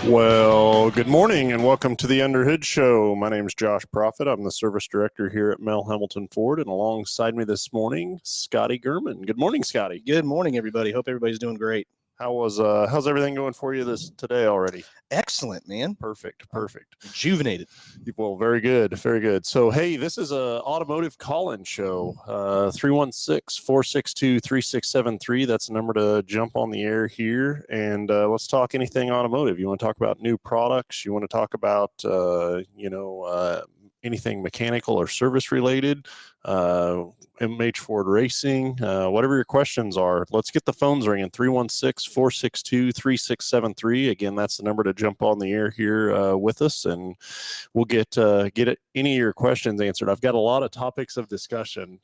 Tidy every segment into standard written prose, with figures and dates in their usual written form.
Well, good morning and welcome to the Underhood Show. My name is Josh Profit. I'm the service director here at Mel Hambelton Ford, and alongside me this morning, Scotty Gurman. Good morning, Scotty. Good morning, everybody. Hope everybody's doing great. How's everything going for you today already? Excellent, man. Perfect. Rejuvenated. Well, very good. So, hey, this is a automotive call-in show. 316-462-3673. That's the number to jump on the air here, and let's talk anything automotive. You want to talk about new products? You want to talk about anything mechanical or service related? MH Ford Racing, whatever your questions are, let's get the phones ringing. 316-462-3673. Again, that's the number to jump on the air here with us, and we'll get any of your questions answered. I've got a lot of topics of discussion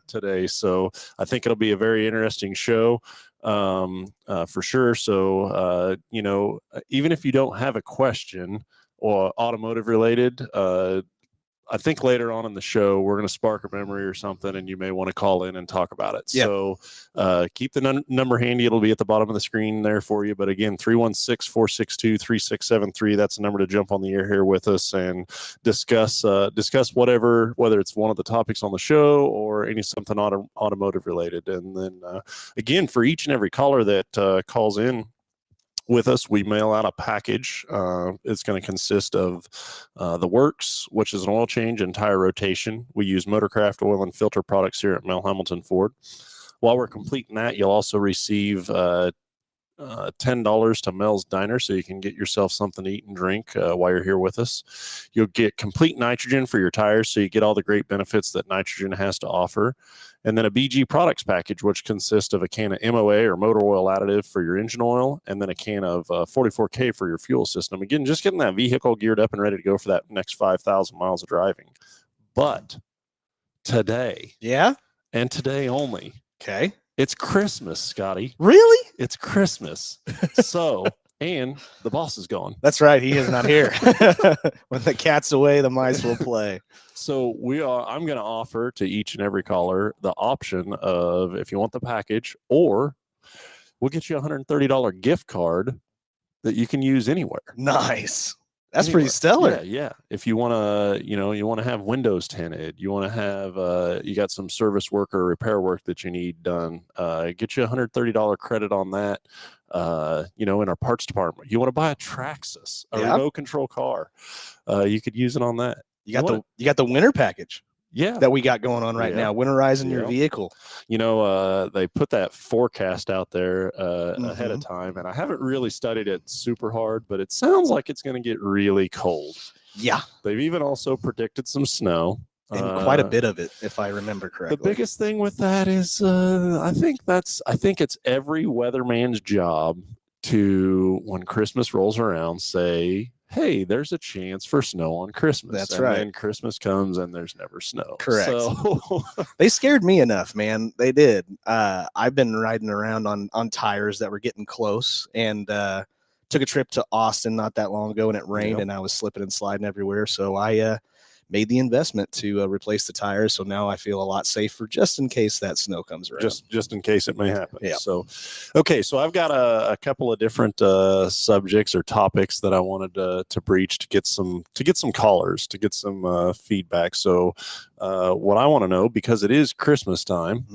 today, so I think it'll be a very interesting show for sure. So, even if you don't have a question or automotive related, I think later on in the show, we're going to spark a memory or something, and you may want to call in and talk about it. Yep. So keep the number handy. It'll be at the bottom of the screen there for you. But again, 316-462-3673. That's the number to jump on the air here with us and discuss whatever, whether it's one of the topics on the show or something automotive related. And then, again, for each and every caller that calls in with us, we mail out a package. It's going to consist of the works, which is an oil change and tire rotation. We use Motorcraft oil and filter products here at Mel Hambelton Ford. While we're completing that, you'll also receive $10 to Mel's Diner, so you can get yourself something to eat and drink while you're here with us. You'll get complete nitrogen for your tires, so you get all the great benefits that nitrogen has to offer. And then a BG products package, which consists of a can of MOA or motor oil additive for your engine oil, and then a can of 44K for your fuel system. Again, just getting that vehicle geared up and ready to go for that next 5,000 miles of driving. But today, and today only, it's Christmas, Scotty. Really? It's Christmas. So, and the boss is gone. That's right. He is not here. When the cat's away, the mice will play. So I'm going to offer to each and every caller the option of, if you want the package, or we'll get you a $130 gift card that you can use anywhere. Nice. That's pretty stellar. Yeah. If you want to, you want to have windows tinted, you want to have, you got some service work or repair work that you need done, get you a $130 credit on that. In our parts department. You want to buy a Traxxas, a remote control car, you could use it on that. You got the winter package. Yeah, that we got going on right now, winterizing your vehicle. They put that forecast out there ahead of time, and I haven't really studied it super hard, but it sounds like it's going to get really cold. Yeah. They've even also predicted some snow. And quite a bit of it, if I remember correctly. The biggest thing with that is I think it's every weatherman's job to, when Christmas rolls around, say, hey, there's a chance for snow on Christmas. That's right. And then Christmas comes and there's never snow. Correct. So they scared me enough, man. They did. I've been riding around on tires that were getting close, and took a trip to Austin not that long ago, and it rained, and I was slipping and sliding everywhere. So I made the investment to replace the tires. So now I feel a lot safer, just in case that snow comes around. Just in case it may happen. Yeah. So, okay. So I've got a couple of different subjects or topics that I wanted to breach to get some callers, to get some feedback. So what I want to know, because it is Christmas time,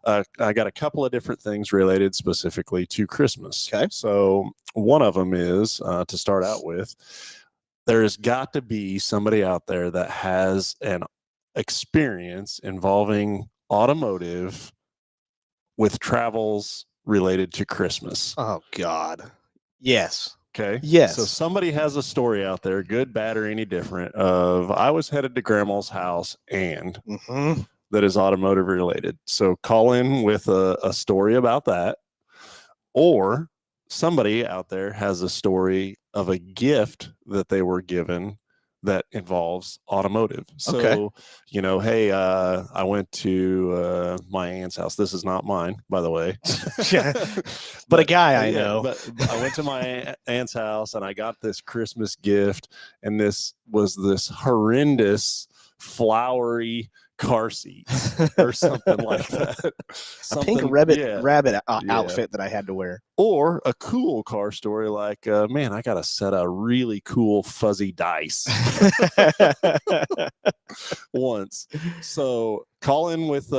I got a couple of different things related specifically to Christmas. Okay. So one of them is, to start out with, there's got to be somebody out there that has an experience involving automotive with travels related to Christmas. Oh, God. Yes. Okay. Yes. So somebody has a story out there, good, bad, or any different, of I was headed to grandma's house and that is automotive related. So call in with a story about that, or somebody out there has a story of a gift that they were given that involves automotive. So, hey, I went to my aunt's house. This is not mine, by the way. but a guy I know. But I went to my aunt's house and I got this Christmas gift, and this was this horrendous, flowery car seats or something like that. A pink rabbit outfit that I had to wear. Or a cool car story like, man, I got a set of really cool fuzzy dice once. So call in with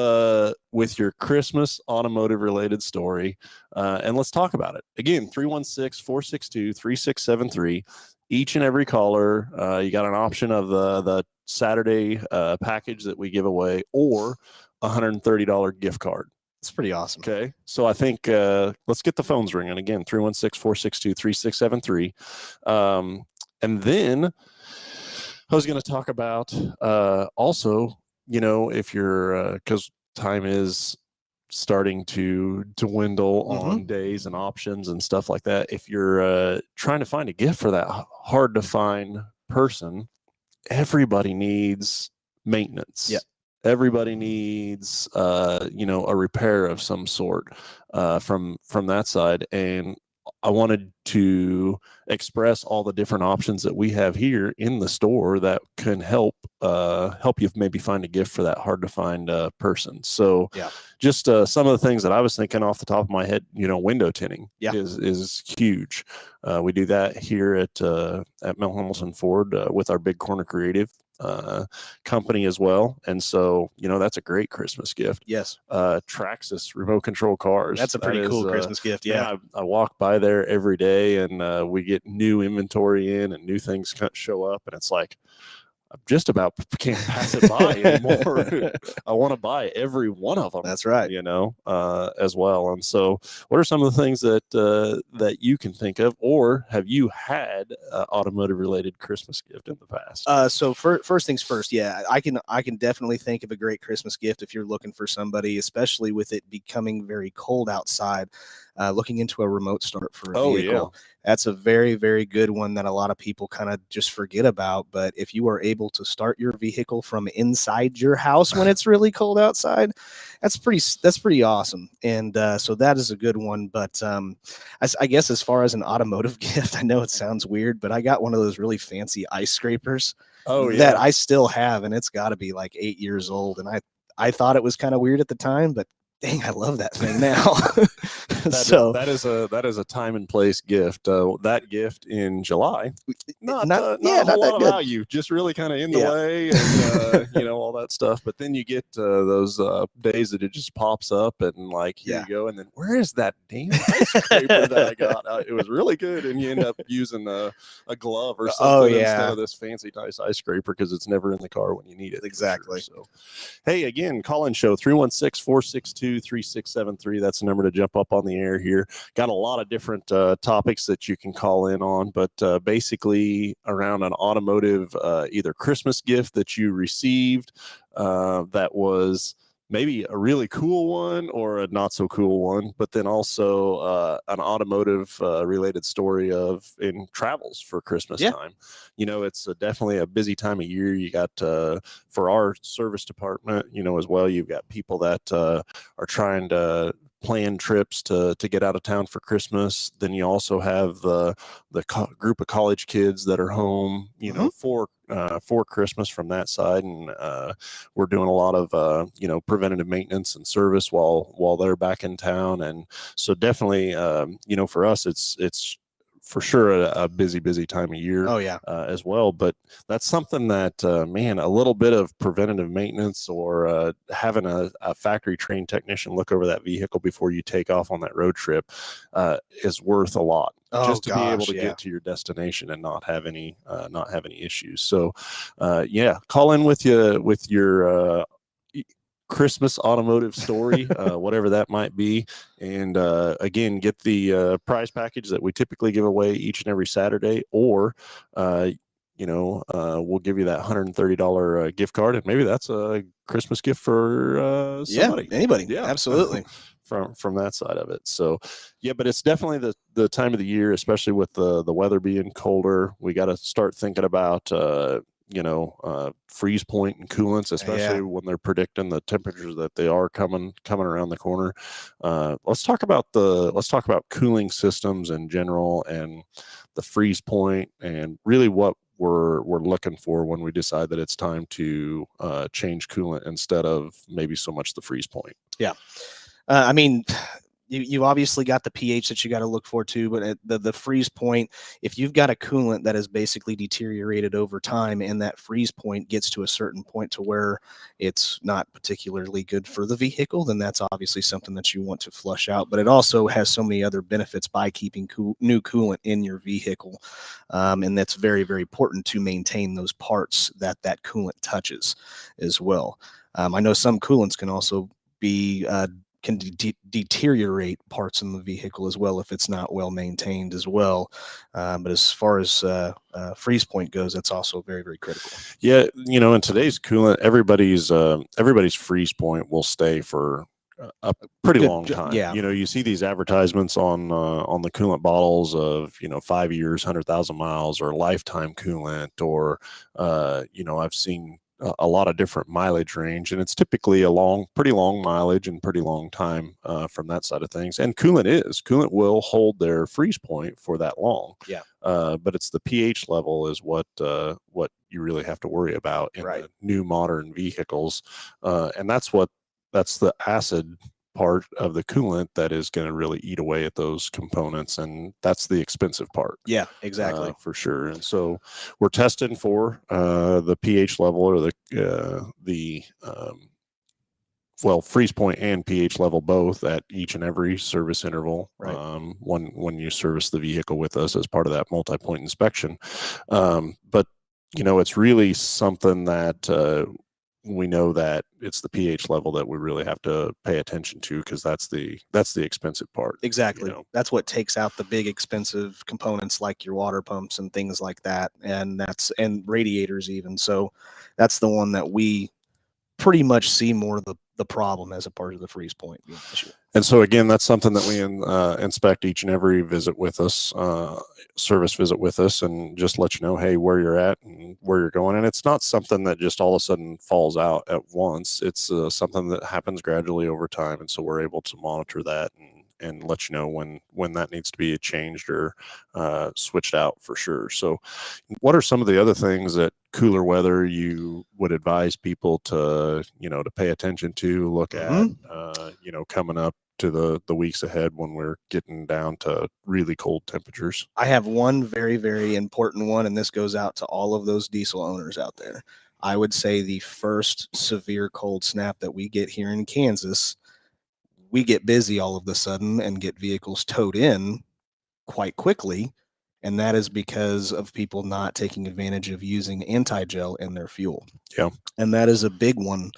your Christmas automotive related story, and let's talk about it. Again, 316-462-3673. Each and every caller, you got an option of the Saturday package that we give away, or a $130 gift card. It's pretty awesome. Okay. So I think let's get the phones ringing again, 316-462-3673. And then I was going to talk about also, if you're, because time is starting to dwindle on days and options and stuff like that. If you're trying to find a gift for that hard to find person, everybody needs maintenance. Yeah. Everybody needs, a repair of some sort from that side. And I wanted to express all the different options that we have here in the store that can help you maybe find a gift for that hard to find person. So just some of the things that I was thinking off the top of my head, window tinting is huge. We do that here at Mel Hambelton Ford with our Big Corner Creative company as well. And so, that's a great Christmas gift. Yes. Traxxas remote control cars. That's a pretty cool Christmas gift. Yeah. I walk by there every day, and we get new inventory in and new things show up, and it's like, I just about can't pass it by anymore. I want to buy every one of them. That's right. As well. And so, what are some of the things that you can think of, or have you had automotive related Christmas gift in the past? So first things first, I can definitely think of a great Christmas gift if you're looking for somebody, especially with it becoming very cold outside. Looking into a remote start for a vehicle. That's a very, very good one that a lot of people kind of just forget about. But if you are able to start your vehicle from inside your house when it's really cold outside, that's pretty awesome. And so that is a good one. But I guess as far as an automotive gift, I know it sounds weird, but I got one of those really fancy ice scrapers that I still have, and it's got to be like 8 years old. And I thought it was kind of weird at the time, but dang, I love that thing now. That is a time and place gift. That gift in July, not a whole lot of value, just really kind of in the way, and all that stuff. But then you get those days that it just pops up, and like, here you go, and then where is that damn ice scraper that I got? It was really good, and you end up using a glove or something instead of this fancy nice ice scraper because it's never in the car when you need it. Exactly. Sure. So, hey, again, call-in show 316-462-3673. That's the number to jump up on the air here. Got a lot of different topics that you can call in on, but basically around an automotive either Christmas gift that you received that was maybe a really cool one or a not so cool one, but then also an automotive related story of in travels for Christmas time. It's definitely a busy time of year. You got for our service department, as well, you've got people that are trying to plan trips to get out of town for Christmas. Then you also have the group of college kids that are home, for Christmas from that side, and we're doing a lot of preventative maintenance and service while they're back in town. And so definitely for us it's for sure a busy time of year. As well. But that's something that man, a little bit of preventative maintenance or having a factory trained technician look over that vehicle before you take off on that road trip is worth a lot. Just to be able to get to your destination and not have any issues. So call in with your Christmas automotive story, whatever that might be. And again, get the prize package that we typically give away each and every Saturday, or we'll give you that $130 gift card, and maybe that's a Christmas gift for somebody. Anybody. Yeah, absolutely. From that side of it. So but it's definitely the time of the year, especially with the weather being colder. We got to start thinking about freeze point and coolants, especially when they're predicting the temperatures that they are coming around the corner. Let's talk about cooling systems in general and the freeze point, and really what we're looking for when we decide that it's time to change coolant instead of maybe so much the freeze point. Yeah. I mean, you obviously got the pH that you got to look for too, but at the freeze point, if you've got a coolant that is basically deteriorated over time and that freeze point gets to a certain point to where it's not particularly good for the vehicle, then that's obviously something that you want to flush out. But it also has so many other benefits by keeping new coolant in your vehicle. And that's very, very important to maintain those parts that coolant touches as well. I know some coolants can also be can deteriorate parts in the vehicle as well if it's not well maintained as well. But as far as freeze point goes, that's also very, very critical. Yeah, in today's coolant, everybody's freeze point will stay for a pretty long time. Yeah. You see these advertisements on the coolant bottles of 5 years, 100,000 miles, or lifetime coolant, or I've seen a lot of different mileage range, and it's typically a pretty long mileage and pretty long time from that side of things. And coolant will hold their freeze point for that long. Yeah. But it's the pH level is what you really have to worry about in the new modern vehicles, and that's the acid part of the coolant that is going to really eat away at those components, and that's the expensive part. Yeah, exactly. For sure. And so we're testing for the pH level, or the freeze point and pH level both at each and every service interval. Right. When you service the vehicle with us as part of that multi-point inspection. But it's really something that we know that it's the pH level that we really have to pay attention to, because that's the expensive part. Exactly. That's what takes out the big expensive components like your water pumps and things like that, and radiators even. So that's the one that we pretty much see more of the problem as a part of the freeze point issue. And so again, that's something that we inspect each and every visit with us, service visit with us, and just let you know, hey, where you're at and where you're going. And it's not something that just all of a sudden falls out at once. It's something that happens gradually over time. And so we're able to monitor that and let you know when that needs to be changed or switched out for sure. So what are some of the other things that cooler weather you would advise people to pay attention to, look at, coming up to the weeks ahead when we're getting down to really cold temperatures? I have one very, very important one, and this goes out to all of those diesel owners out there. I would say the first severe cold snap that we get here in Kansas, we get busy all of a sudden and get vehicles towed in quite quickly. And that is because of people not taking advantage of using anti-gel in their fuel. Yeah. And that is a big one.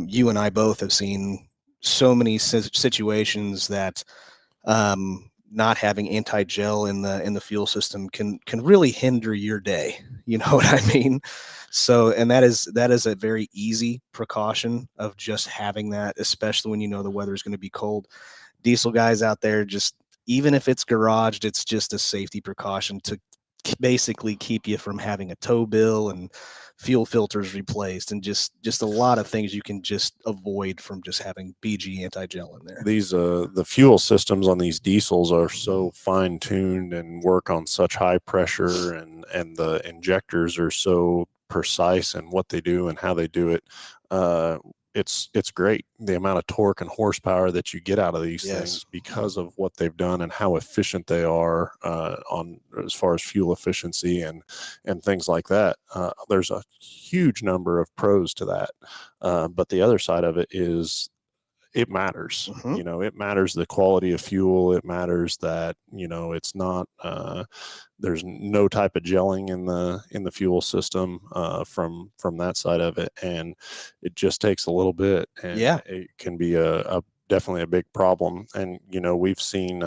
You and I both have seen so many situations that not having anti-gel in the fuel system can really hinder your day. You know what I mean? So, and that is a very easy precaution of just having that, especially when the weather is going to be cold. Diesel guys out there, just even if it's garaged, it's just a safety precaution to basically keep you from having a tow bill and fuel filters replaced, and just a lot of things you can just avoid from just having BG anti-gel in there. These the fuel systems on these diesels are so fine-tuned and work on such high pressure, and the injectors are so precise in what they do and how they do it. It's great, the amount of torque and horsepower that you get out of these things because of what they've done and how efficient they are on as far as fuel efficiency and things like that. There's a huge number of pros to that, but the other side of it is it matters. It matters the quality of fuel. It matters that it's not there's no type of gelling in the fuel system from that side of it, and it just takes a little bit, and it can be a definitely a big problem. And we've seen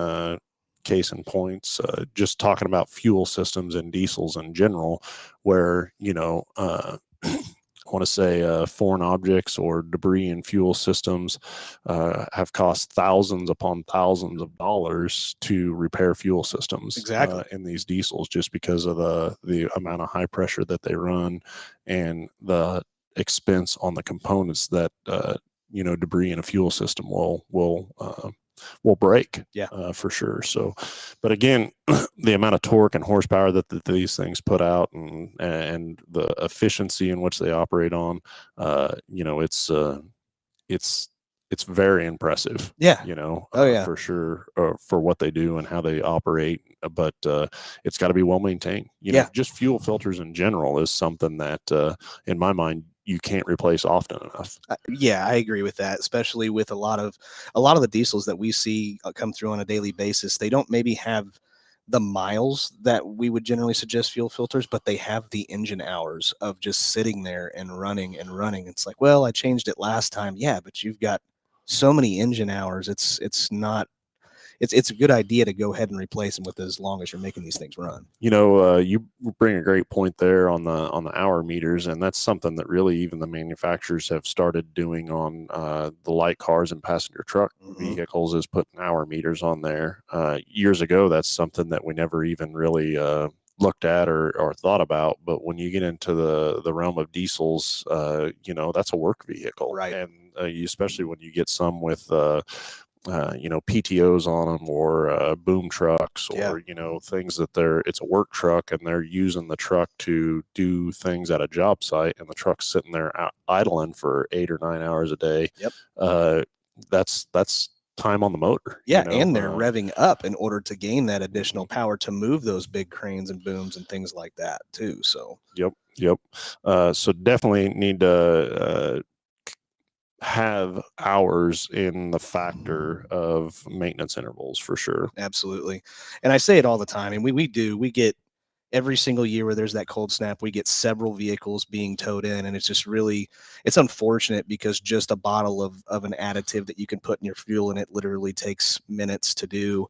case in points, just talking about fuel systems and diesels in general, where I want to say foreign objects or debris in fuel systems have cost thousands upon thousands of dollars to repair fuel systems in these diesels, just because of the amount of high pressure that they run and the expense on the components that debris in a fuel system will will break. Yeah, for sure. So, but again, the amount of torque and horsepower that these things put out, and the efficiency in which they operate on, it's very impressive. Yeah. Yeah, for sure, for what they do and how they operate. But it's got to be well maintained. Just fuel filters in general is something that, in my mind, you can't replace often enough. Yeah, I agree with that, especially with a lot of the diesels that we see come through on a daily basis. They don't maybe have the miles that we would generally suggest fuel filters, but they have the engine hours of just sitting there and running and running. It's like, well, I changed it last time. Yeah, but you've got so many engine hours. It's not it's a good idea to go ahead and replace them with as long as you're making these things run. You bring a great point there on the hour meters, and that's something that really even the manufacturers have started doing on the light cars and passenger truck vehicles, is putting hour meters on there. Years ago, that's something that we never even really looked at or thought about. But when you get into the realm of diesels, that's a work vehicle, right? And especially when you get some with PTOs on them, or boom trucks, or things that it's a work truck and they're using the truck to do things at a job site, and the truck's sitting there idling for 8 or 9 hours a day. Yep. That's time on the motor. Yeah, and they're revving up in order to gain that additional power to move those big cranes and booms and things like that too. So yep. So definitely need to have hours in the factor of maintenance intervals, for sure. Absolutely. And I say it all the time, and we get every single year where there's that cold snap, we get several vehicles being towed in, and it's just really, it's unfortunate, because just a bottle of an additive that you can put in your fuel, and it literally takes minutes to do,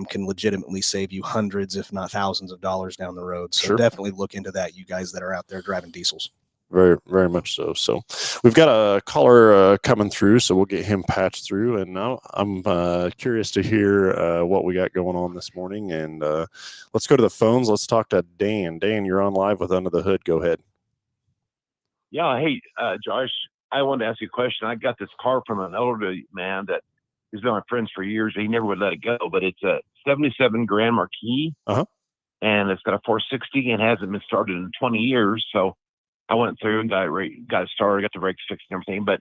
can legitimately save you hundreds, if not thousands of dollars down the road. So definitely look into that, you guys that are out there driving diesels. Very, very much so. So we've got a caller coming through, so we'll get him patched through. And now I'm curious to hear what we got going on this morning. And let's go to the phones. Let's talk to Dan. Dan, you're on live with Under the Hood. Go ahead. Yeah. Hey, Josh, I wanted to ask you a question. I got this car from an elderly man that has been my friend for years. He never would let it go, but it's a 77 Grand Marquis. And it's got a 460 and hasn't been started in 20 years. So I went through and got it started, got the brakes fixed and everything, but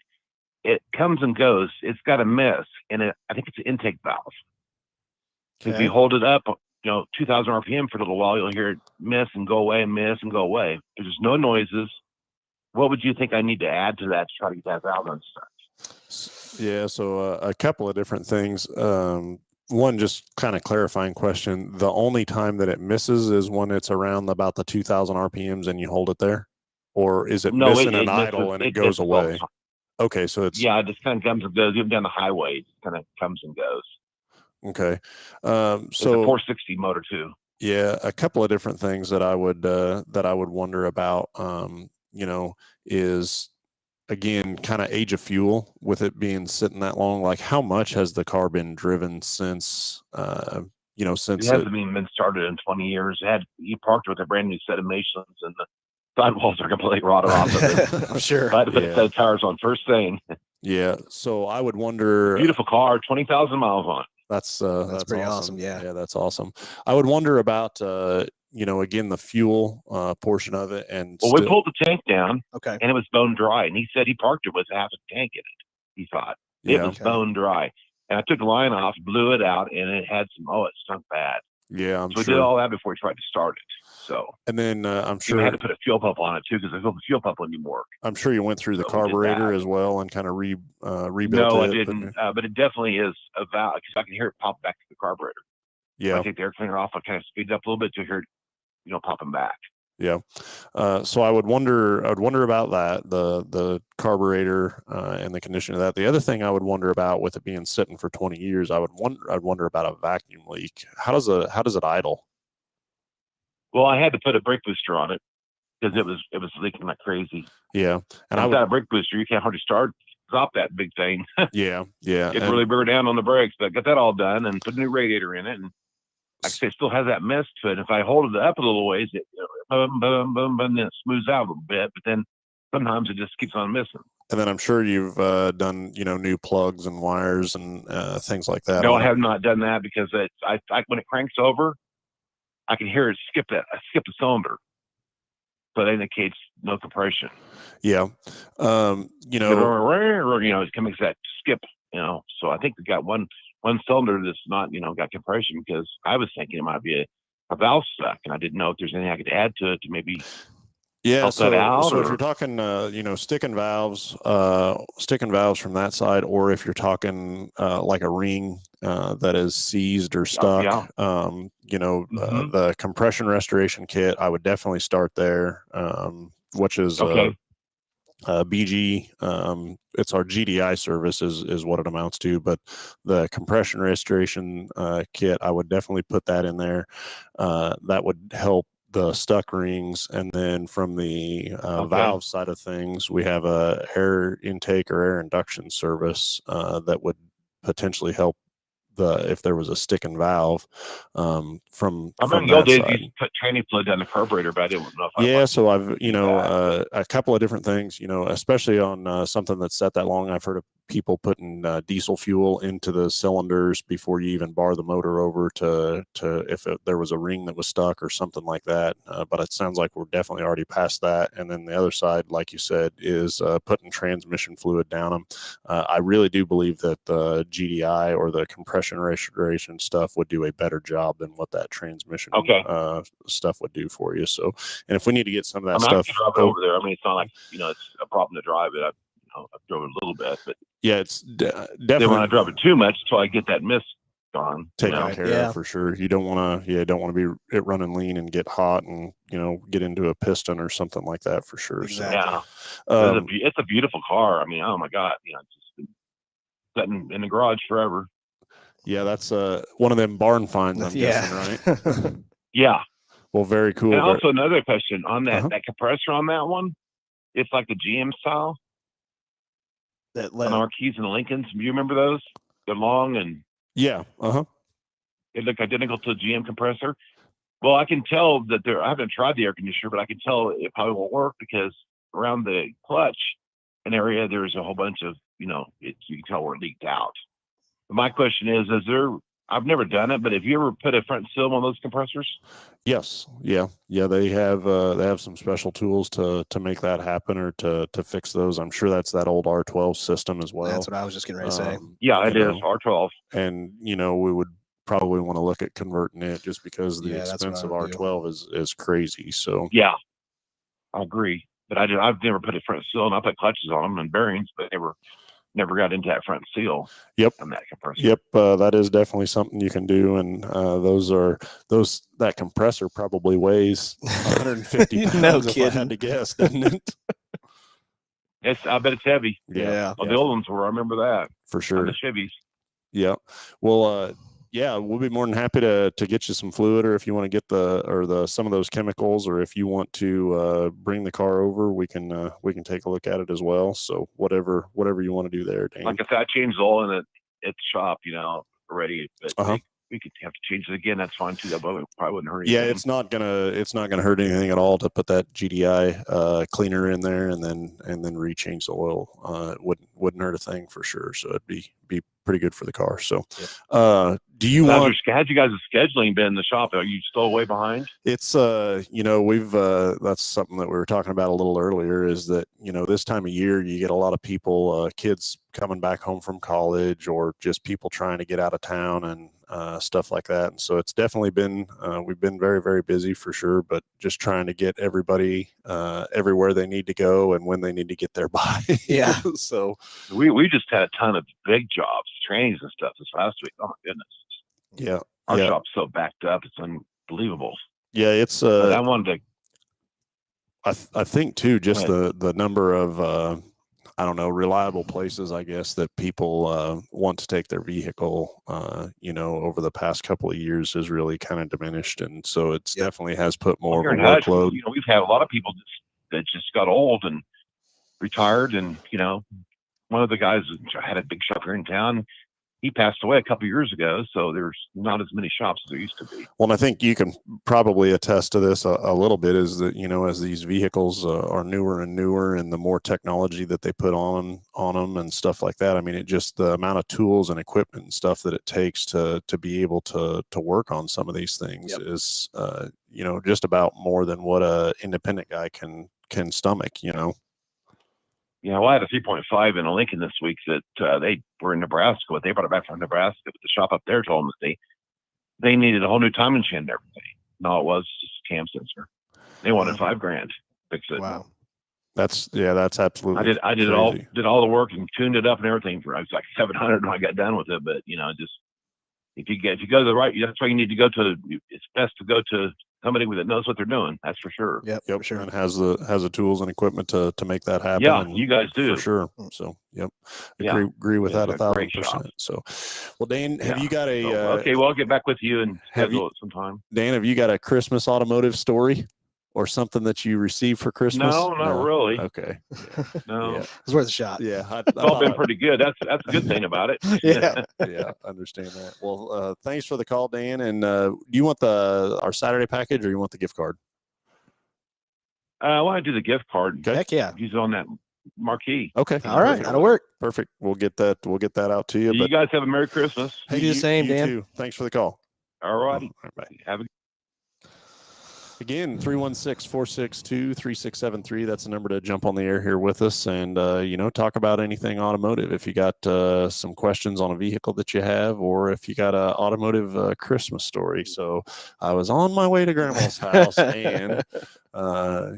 it comes and goes. It's got a miss, and I think it's an intake valve. Okay. If you hold it up, 2,000 RPM for a little while, you'll hear it miss and go away and miss and go away. There's no noises. What would you think I need to add to that to try to get that valve unstuck? Yeah, so a couple of different things. One, just kind of clarifying question. The only time that it misses is when it's around about the 2,000 RPMs and you hold it there? Or is it missing an idle and it goes away? Okay, so it's... Yeah, it just kind of comes and goes. Even down the highway, it kind of comes and goes. Okay. It's a 460 motor too. Yeah, a couple of different things that I would wonder about, is, again, kind of age of fuel with it being sitting that long. Like, how much has the car been driven since, since it hasn't even been started in 20 years. He parked with a brand new set of Michelins, and the sidewalls are completely rotted off of it. I'm sure. I had to put a set of tires on first thing. Yeah. So I would wonder. Beautiful car, 20,000 miles on it. That's pretty awesome. Yeah, that's awesome. I would wonder about, again, the fuel portion of it. And we pulled the tank down, and it was bone dry. And he said he parked it with half a tank in it. He thought it was bone dry. And I took the line off, blew it out, and it had it stunk bad. Yeah, so we did all that before we tried to start it. So, and then I'm sure we had to put a fuel pump on it too, because the fuel pump wouldn't work. I'm sure you went through the carburetor as well and kind of rebuilt it. No, I didn't. But it definitely is a valve, because I can hear it pop back to the carburetor. Yeah, if I take the air cleaner off, I kind of speed up a little bit to hear it, popping back. Yeah. So I would wonder about that, the carburetor and the condition of that. The other thing I would wonder about, with it being sitting for 20 years, I'd wonder about a vacuum leak. How does it idle? Well, I had to put a brake booster on it because it was leaking like crazy. Yeah. And without a brake booster, you can't hardly stop that big thing. Yeah. It really burn down on the brakes, but I got that all done and put a new radiator in it. And like I say, it still has that mist to it. If I hold it up a little ways, it boom, boom, boom, boom, then it smooths out a little bit. But then sometimes it just keeps on missing. And then I'm sure you've done, new plugs and wires and things like that. No, I have not done that because I when it cranks over, I can hear it skip the cylinder. So that indicates no compression. Yeah. It makes that skip, So I think we got one cylinder that's not, got compression, because I was thinking it might be a valve stuck, and I didn't know if there's anything I could add to it to maybe help that out. So if you're talking, sticking valves from that side, or if you're talking like a ring that is seized or stuck, the compression restoration kit, I would definitely start there, which is okay. BG. It's our GDI service is what it amounts to, but the compression restoration kit, I would definitely put that in there. That would help the stuck rings. And then from the valve side of things, we have a air intake or air induction service that would potentially help if there was a sticking valve from I remember the old days you used to put training fluid down the carburetor, but I didn't know if so I've a couple of different things, especially on something that's set that long. I've heard of people putting diesel fuel into the cylinders before you even bar the motor over to if there was a ring that was stuck or something like that. But it sounds like we're definitely already past that. And then the other side, like you said, is putting transmission fluid down them. I really do believe that the GDI or the compression restoration stuff would do a better job than what that transmission stuff would do for you. So, and if we need to get some of that stuff, I can drive it over there. I mean, it's not like it's a problem to drive it. I've drove it a little bit, but yeah, it's definitely. Then when I drive it too much, until I get that mist gone, taken care of for sure. You don't want to be it running lean and get hot and get into a piston or something like that for sure. Exactly. So, it's a beautiful car. I mean, oh my God, it's just been sitting in the garage forever. Yeah, that's one of them barn finds, I'm guessing, right? Yeah. Well, very cool. And also another question on that that compressor on that one, it's like the GM style. The Marquis and the Lincolns. Do you remember those? They're long and they look identical to a GM compressor. Well, I can tell that I haven't tried the air conditioner, but I can tell it probably won't work because around the clutch and area there's a whole bunch of you can tell where it leaked out. But my question is there? I've never done it, but have you ever put a front seal on those compressors? Yes. Yeah. They have some special tools to make that happen or to fix those. I'm sure that's that old R12 system as well. That's what I was just getting ready to say. Yeah, it is R12. And we would probably want to look at converting it just because the expense of R12 is crazy. So yeah, I agree. But I've never put a front seal, and I put clutches on them and bearings, but never got into that front seal. Yep. On that compressor. Yep. That is definitely something you can do. And that compressor probably weighs 150 pounds. No kidding. If I had to guess, doesn't it? I bet it's heavy. Yeah. Well, the old ones were, I remember that. For sure. On the Chevys. Yeah. Well, we'll be more than happy to get you some fluid, or if you want to get some of those chemicals, or if you want to bring the car over, we can take a look at it as well. So whatever you want to do there, Dan. Like if I changed the oil in it at the shop, already, but we could have to change it again. That's fine too. That probably wouldn't hurt anything. Yeah, it's not gonna hurt anything at all to put that GDI cleaner in there and then rechange the oil. It wouldn't hurt a thing for sure. So it'd be pretty good for the car. So, do you want? How's you guys' scheduling been in the shop? Are you still way behind? It's we've that's something that we were talking about a little earlier. Is that this time of year you get a lot of people, kids coming back home from college, or just people trying to get out of town and stuff like that. And so it's definitely been we've been very, very busy for sure, but just trying to get everybody everywhere they need to go and when they need to get there by. Yeah. So we just had a ton of big jobs, trainings and stuff this last week. Oh my goodness. Yeah. Our shop's so backed up, it's unbelievable. Yeah, it's I wanted to I think too, just the number of reliable places, I guess, that people want to take their vehicle, over the past couple of years has really kind of diminished. And so it's definitely has put more of a workload. We've had a lot of people that just got old and retired. And, one of the guys had a big shop here in town. he passed away a couple years ago, so there's not as many shops as there used to be. Well, and I think you can probably attest to this a little bit, is that, you know, as these vehicles are newer and newer, and the more technology that they put on them and stuff like that, I mean, it just, the amount of tools and equipment and stuff that it takes to be able to work on some of these things is, you know, just about more than what a independent guy can stomach, you know. Yeah, well, I had a 3.5 in a Lincoln this week that they were in Nebraska, but they brought it back from Nebraska. But the shop up there told them that they needed a whole new timing chain and everything. No, it was just a cam sensor. They wanted $5,000 to fix it. Wow. That's absolutely. I did all the work and tuned it up and everything for, I was like 700 when I got done with it. But you know, just if you go to the right, that's why you need to go to. It's best to go to somebody that knows what they're doing. That's for sure. Yep, for sure. And has the tools and equipment to make that happen. Yeah, and you guys do for sure. So yeah, agree with that 1,000%. Shop. So, well, Dan, have you got a? Okay, well, I'll get back with you and schedule it sometime. Dan, have you got a Christmas automotive story or something that you received for Christmas? No, not really. Okay. No, it's worth a shot. Yeah, it's all been pretty good. That's a good thing about it. Yeah, yeah, understand that. Well, thanks for the call, Dan. And do you want our Saturday package, or you want the gift card? I want to do the gift card. Okay. Heck yeah. Use it on that marquee. Okay. All right, that'll work. Perfect. We'll get that out to you. You guys have a Merry Christmas. Hey, you do the same, Dan. Too. Thanks for the call. All right. Bye. Have a Again, 316-462-3673. That's the number to jump on the air here with us and, you know, talk about anything automotive. If you got some questions on a vehicle that you have, or if you got an automotive Christmas story. So I was on my way to Grandma's house and,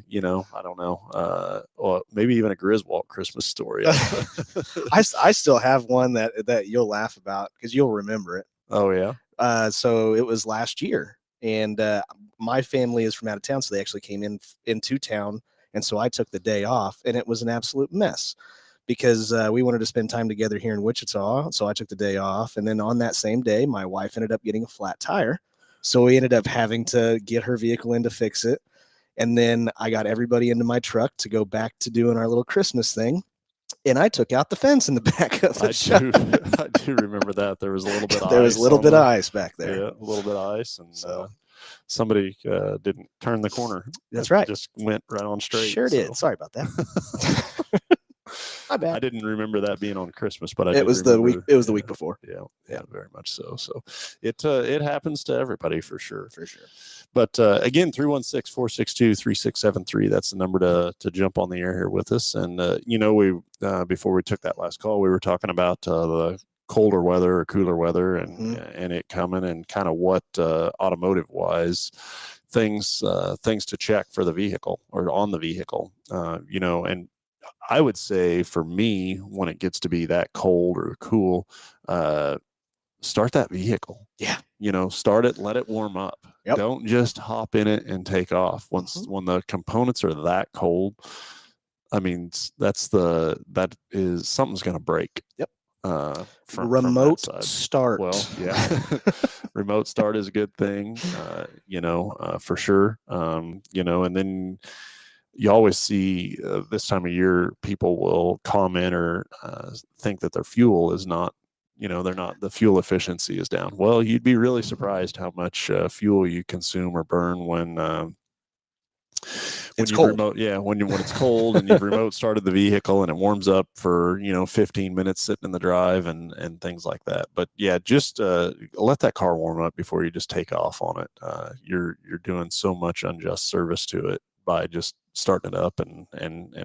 you know, I don't know, or maybe even a Griswold Christmas story. I still have one that you'll laugh about because you'll remember it. Oh, yeah. So it was last year. And my family is from out of town, so they actually came into town, and so I took the day off, and it was an absolute mess because we wanted to spend time together here in Wichita, so I took the day off, and then on that same day, my wife ended up getting a flat tire, so we ended up having to get her vehicle in to fix it, and then I got everybody into my truck to go back to doing our little Christmas thing. And I took out the fence in the back of the truck. I do remember that. There was a little bit of there was a little bit of ice back there. Yeah, a little bit of ice. And somebody didn't turn the corner. That's right. Just went right on straight. Sure did. Sorry about that. My bad. I didn't remember that being on Christmas, but it was the week. It was the week before. Yeah, very much so. So it happens to everybody for sure. But again, 316-462-3673. That's the number to jump on the air here with us. And you know, we before we took that last call, we were talking about the colder weather or cooler weather, and it coming, and kind of what automotive wise things to check for the vehicle or on the vehicle. You know, and I would say for me, when it gets to be that cold or cool, start that vehicle. Yeah. You know, start it, let it warm up. Yep. Don't just hop in it and take off. When the components are that cold, I mean, that is something's going to break. Yep. Remote start. Well, yeah. Remote start is a good thing, you know, for sure. You know, and then you always see this time of year, people will comment or think that their fuel is not, you know, the fuel efficiency is down. Well, you'd be really surprised how much fuel you consume or burn when it's cold. When it's cold and you've remote started the vehicle and it warms up for, you know, 15 minutes sitting in the drive and things like that. But yeah, just let that car warm up before you just take off on it. You're doing so much unjust service to it by just starting it up and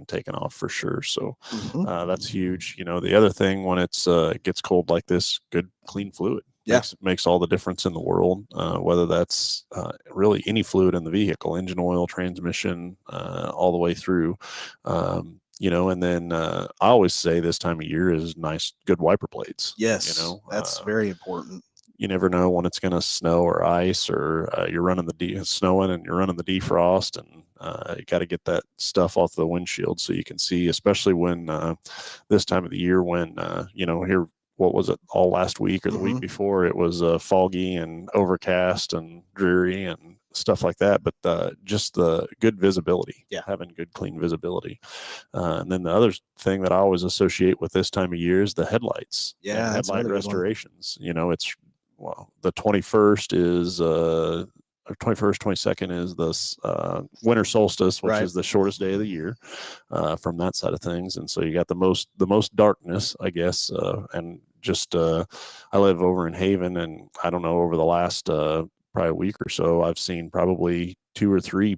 taking off for sure. So that's huge. You know, the other thing when it gets cold like this, good clean fluid. Yeah. Makes all the difference in the world, whether that's really any fluid in the vehicle, engine oil, transmission, all the way through. You know, and then I always say this time of year is nice, good wiper blades. Yes, you know, that's very important. You never know when it's going to snow or ice, or you're running snowing and you're running the defrost, and you got to get that stuff off the windshield so you can see, especially when this time of the year when, you know, here, what was it, all last week or the week before, it was foggy and overcast and dreary and stuff like that, but just the good visibility, having good, clean visibility. And then the other thing that I always associate with this time of year is the headlights. Yeah, and headlight restorations. You know, it's the 21st is 21st, 22nd is the winter solstice, which is the shortest day of the year from that side of things. And so you got the most darkness, I guess. And just I live over in Haven, and I don't know, over the last probably a week or so, I've seen probably 2 or 3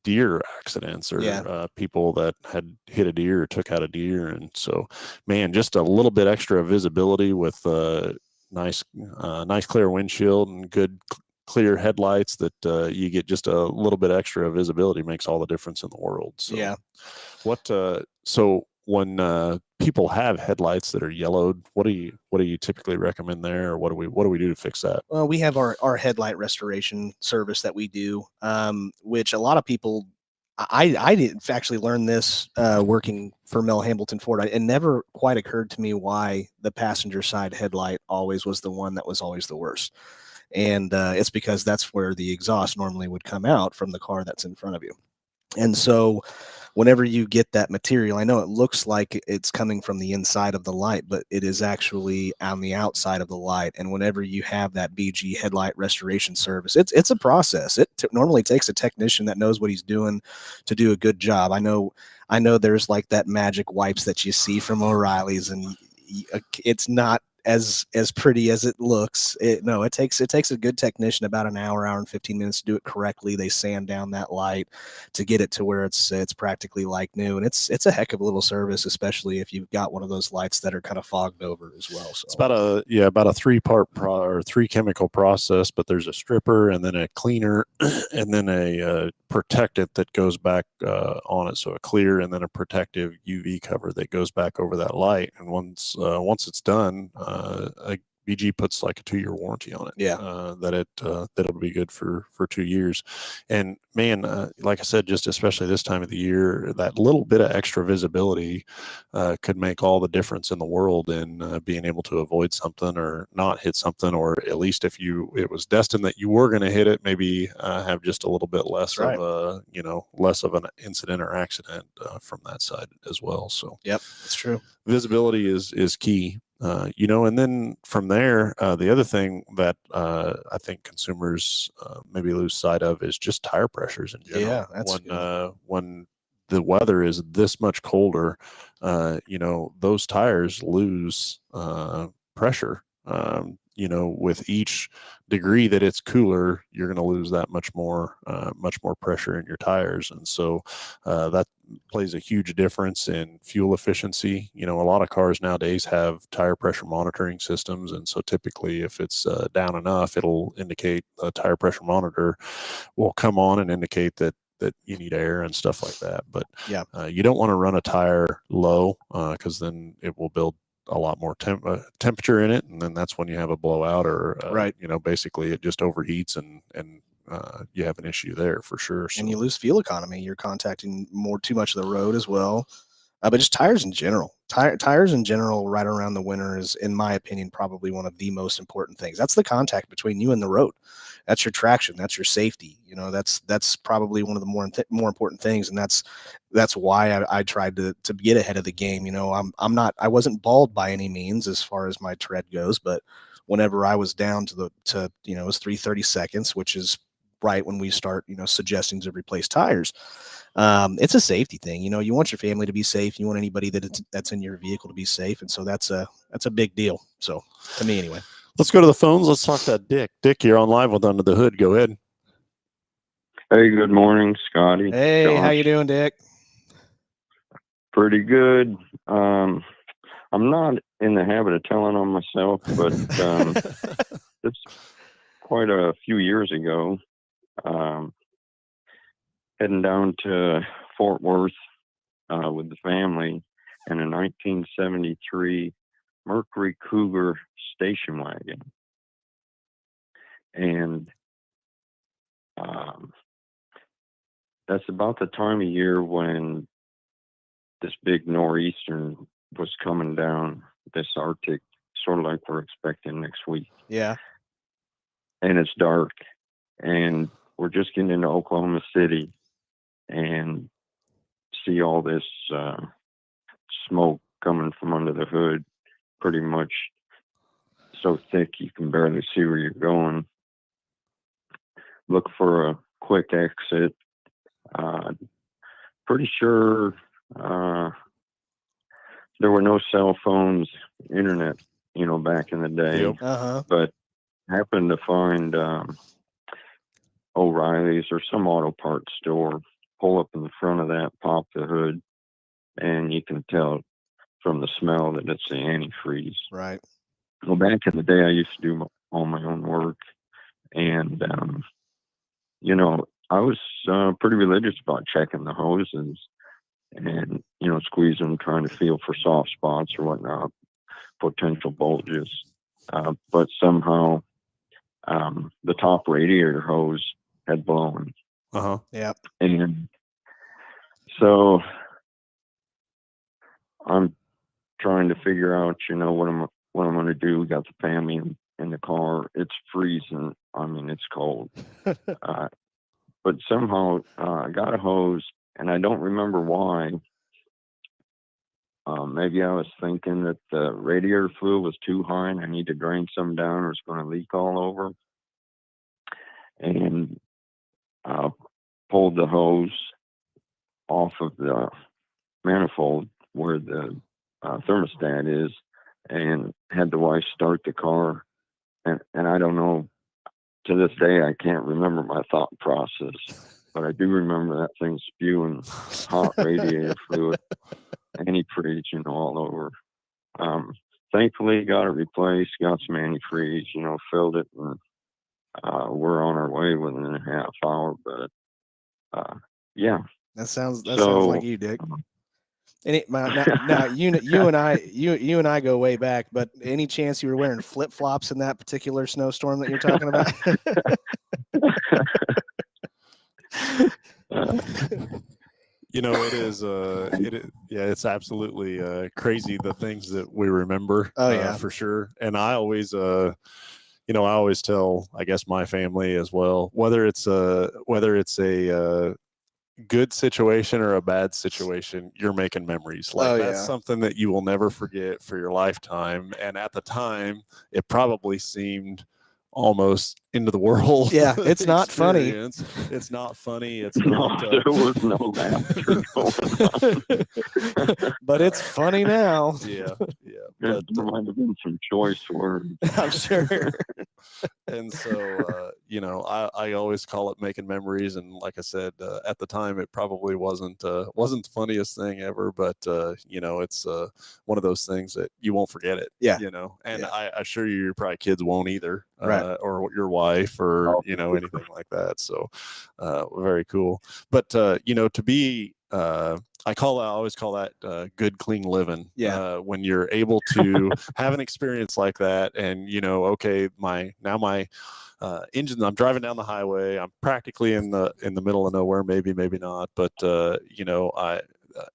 deer accidents or people that had hit a deer or took out a deer. And so, man, just a little bit extra visibility with nice clear windshield and good clear headlights that you get just a little bit extra visibility makes all the difference in the world. So so when people have headlights that are yellowed, what do you typically recommend there, or what do we do to fix that? Well, we have our headlight restoration service that we do, which a lot of people, I didn't actually learn this working for Mel Hambelton Ford. It never quite occurred to me why the passenger side headlight always was the one that was always the worst. And it's because that's where the exhaust normally would come out from the car that's in front of you. And so whenever you get that material, I know it looks like it's coming from the inside of the light, but it is actually on the outside of the light. And whenever you have that BG headlight restoration service, it's a process. It normally takes a technician that knows what he's doing to do a good job. I know there's like that magic wipes that you see from O'Reilly's, and it's not as pretty as it looks. It takes a good technician about an hour and 15 minutes to do it correctly. They sand down that light to get it to where it's practically like new, and it's a heck of a little service, especially if you've got one of those lights that are kind of fogged over as well. So it's about a 3-part or 3 chemical process, but there's a stripper and then a cleaner and then a protectant that goes back on it, so a clear and then a protective UV cover that goes back over that light. And once it's done, BG puts like a 2-year warranty on it. That'll be good for 2 years. And man, like I said, just especially this time of the year, that little bit of extra visibility could make all the difference in the world in being able to avoid something or not hit something, or at least if it was destined that you were going to hit it, maybe have just a little bit less of less of an incident or accident from that side as well. So that's true. Visibility is key. And then from there, the other thing that I think consumers maybe lose sight of is just tire pressures in general. Yeah, that's when the weather is this much colder, those tires lose pressure. With each degree that it's cooler, you're going to lose that much more pressure in your tires. And so that plays a huge difference in fuel efficiency. A lot of cars nowadays have tire pressure monitoring systems. And so typically if it's down enough, it'll indicate a tire pressure monitor will come on and indicate that you need air and stuff like that. But you don't want to run a tire low because then it will build a lot more temperature in it, and then that's when you have a blowout or basically it just overheats and you have an issue there for sure. So. And you lose fuel economy. You're contacting too much of the road as well. But just tires in general. Tires in general right around the winter is, in my opinion, probably one of the most important things. That's the contact between you and the road. That's your traction. That's your safety. That's probably one of the more important things, and that's why I tried to get ahead of the game. I wasn't bald by any means as far as my tread goes, but whenever I was down to it was 3/32, which is right when we start suggesting to replace tires. It's a safety thing. You want your family to be safe. You want anybody that's in your vehicle to be safe. And so that's a big deal. So to me anyway. Let's go to the phones. Let's talk to Dick. Dick, you're on live with Under the Hood. Go ahead. Hey, good morning, Scotty. Hey, Josh. How you doing, Dick? Pretty good. I'm not in the habit of telling on myself, but it's quite a few years ago. Heading down to Fort Worth with the family in a 1973 Mercury Cougar station wagon. And that's about the time of year when this big nor'easter was coming down, this Arctic, sort of like we're expecting next week. Yeah. And it's dark. And we're just getting into Oklahoma City and see all this smoke coming from under the hood, pretty much so thick you can barely see where you're going. Look for a quick exit. Pretty sure there were no cell phones, internet, back in the day. Yep. But happened to find O'Reilly's or some auto parts store, pull up in the front of that, pop the hood, and you can tell from the smell that it's the antifreeze. Right. Well, back in the day, I used to do all my own work, and I was pretty religious about checking the hoses and squeezing them, trying to feel for soft spots or whatnot, potential bulges. But somehow the top radiator hose had blown. Yeah. And so I'm trying to figure out, what I'm going to do. We got the family in the car. It's freezing. I mean, it's cold. But somehow I got a hose, and I don't remember why. Maybe I was thinking that the radiator fluid was too high and I need to drain some down or it's going to leak all over. And pulled the hose off of the manifold where the thermostat is and had the wife start the car. And I don't know, to this day, I can't remember my thought process, but I do remember that thing spewing hot radiator fluid, antifreeze, all over. Thankfully, got it replaced, got some antifreeze, filled it, and we're on our way within a half hour. But yeah, that sounds like you, Dick. Now you and I go way back, but any chance you were wearing flip flops in that particular snowstorm that you're talking about? It's absolutely crazy the things that we remember. Oh yeah, for sure. And I always I always tell, I guess, my family as well, whether it's a good situation or a bad situation, you're making memories. That's something that you will never forget for your lifetime. And at the time, it probably seemed almost into the world. Yeah, it's not funny. It's not funny. It's not. There was no laughter going on. But it's funny now. Yeah. There might have been some choice words. I'm sure. And so, I always call it making memories. And like I said, at the time, it probably wasn't the funniest thing ever, but it's one of those things that you won't forget it. Yeah. And I assure you, your probably kids won't either, right. Or your wife, or anything like that. So, very cool. But to be, I always call that good, clean living. Yeah. When you're able to have an experience like that, and okay, my engine. I'm driving down the highway. I'm practically in the middle of nowhere. Maybe not. But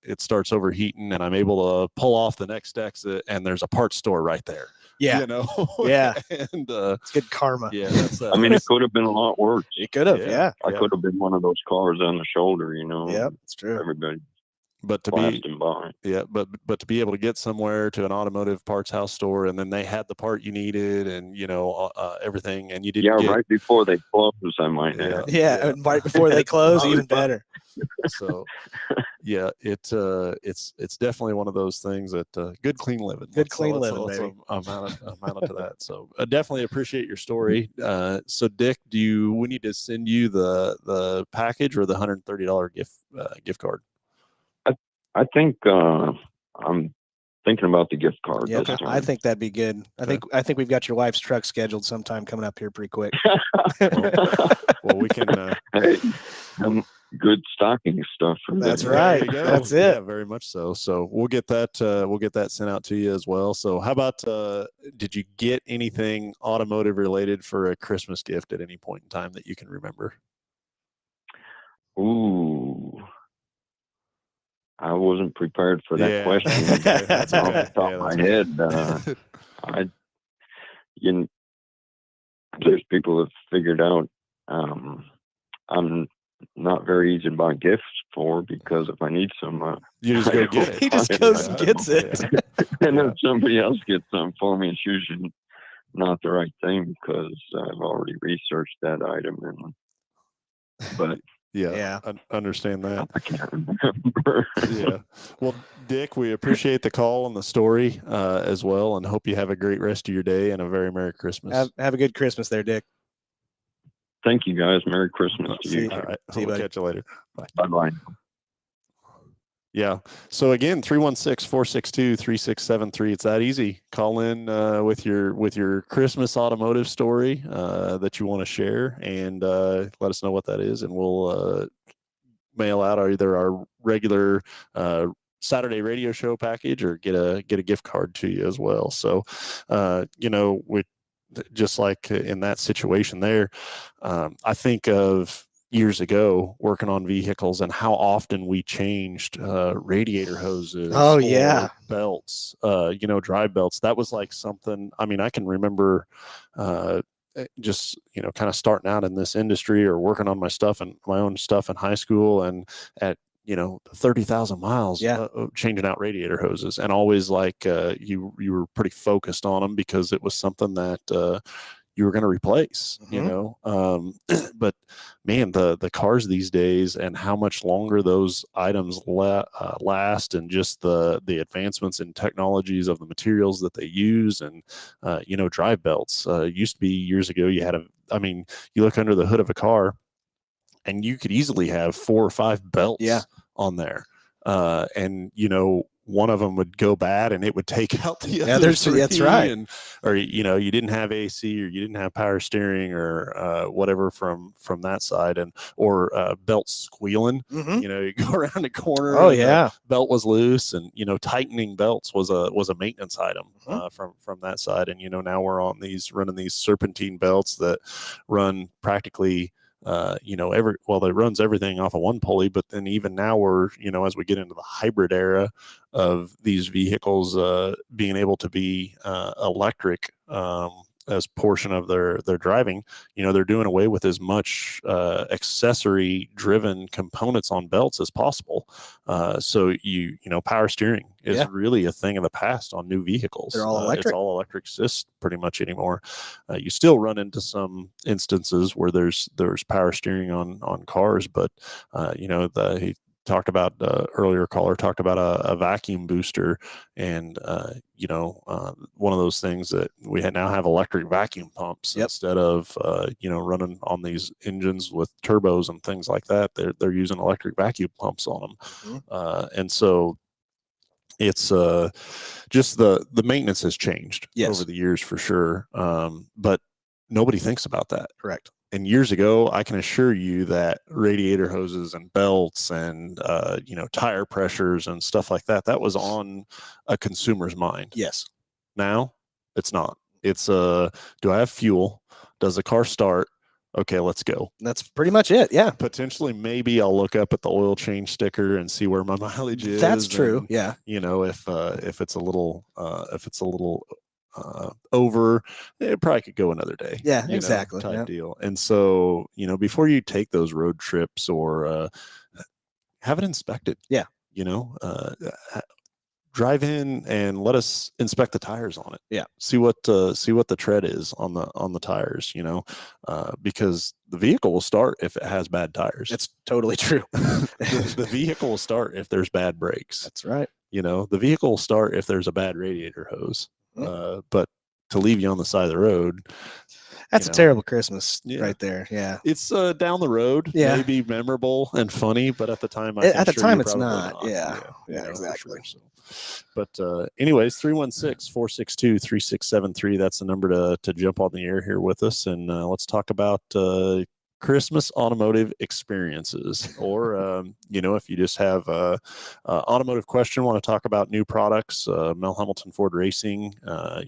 it starts overheating, and I'm able to pull off the next exit, and there's a parts store right there. Yeah. Yeah. And it's good karma. Yeah. That's, I mean, it could have been a lot worse. It could have. Yeah. I could have been one of those cars on the shoulder. Yep. It's true. Everybody. But to but to be able to get somewhere to an automotive parts house store, and then they had the part you needed, and everything, and you didn't right before they close, I might add. Yeah, and right before they close, even better. So it's definitely one of those things that good clean living. Good clean living, baby. Amount to that. So definitely appreciate your story. So Dick, we need to send you the package or the $130 gift card? I think I'm thinking about the gift card. Yeah, this time. I think that'd be good. I think we've got your wife's truck scheduled sometime coming up here pretty quick. Well, we can. Good stocking stuff. That's right. That's it. Yeah, very much so. So we'll get that sent out to you as well. So how about did you get anything automotive related for a Christmas gift at any point in time that you can remember? Ooh. I wasn't prepared for that question. That's off the top of my head. There's people that figured out I'm not very easy to buy gifts for, because if I need some, you just go get it. He just goes and gets it. And if somebody else gets something for me, it's usually not the right thing, because I've already researched that item. But Yeah. I understand that. I can't remember. Yeah. Well, Dick, we appreciate the call and the story as well, and hope you have a great rest of your day and a very Merry Christmas. Have a good Christmas there, Dick. Thank you, guys. Merry Christmas to you. All right. See you, We'll buddy. catch you later. Bye. Bye-bye. Yeah. So again, 316-462-3673. It's that easy. Call in with your Christmas automotive story that you want to share, and let us know what that is, and we'll mail out either our regular Saturday radio show package or get a gift card to you as well. So we just like in that situation there, I think of years ago working on vehicles and how often we changed radiator hoses. Oh yeah, belts, drive belts. That was like something, I mean, I can remember just kind of starting out in this industry or working on my own stuff in high school, and at 30,000 miles, changing out radiator hoses, and always like you were pretty focused on them because it was something that you were going to replace. But man, the cars these days and how much longer those items last, and just the advancements in technologies of the materials that they use, and drive belts used to be years ago. You look under the hood of a car and you could easily have 4 or 5 belts on there. And one of them would go bad and it would take out the other three. That's right. Or you didn't have AC, or you didn't have power steering, or whatever from that side, or belts squealing. You go around a corner. The belt was loose, and tightening belts was a maintenance item from that side. And now we're running these serpentine belts that run practically it runs everything off of one pulley. But then even now we're, as we get into the hybrid era of these vehicles being able to be electric as portion of their driving, they're doing away with as much accessory driven components on belts as possible. So power steering is really a thing of the past on new vehicles. They're all electric. It's all electric assist pretty much anymore. You still run into some instances where there's power steering on cars, but he talked about earlier caller talked about a vacuum booster, and one of those things that we now have electric vacuum pumps instead of running on these engines with turbos and things like that. They're using electric vacuum pumps on them. And so it's just the maintenance has changed over the years for sure. But nobody thinks about that. Correct. And years ago, I can assure you that radiator hoses and belts and tire pressures and stuff like that was on a consumer's mind. Yes. Now it's not. It's do I have fuel? Does the car start? Okay, let's go. That's pretty much it. Yeah. Potentially, maybe I'll look up at the oil change sticker and see where my mileage is. That's true. And, if it's a little over, it probably could go another day. Yeah, exactly. Type deal. And so, before you take those road trips, or have it inspected. Yeah. Drive in and let us inspect the tires on it. Yeah. See what the tread is on the tires, because the vehicle will start if it has bad tires. That's totally true. The vehicle will start if there's bad brakes. That's right. The vehicle will start if there's a bad radiator hose. But to leave you on the side of the road, that's a terrible Christmas right there. Yeah. It's down the road, maybe memorable and funny, but at the time, it's not. Yeah, exactly. Sure, so. But anyways, 316-462-3673. That's the number to jump on the air here with us, and let's talk about Christmas automotive experiences, or if you just have a automotive question, want to talk about new products, Mel Hambelton Ford Racing,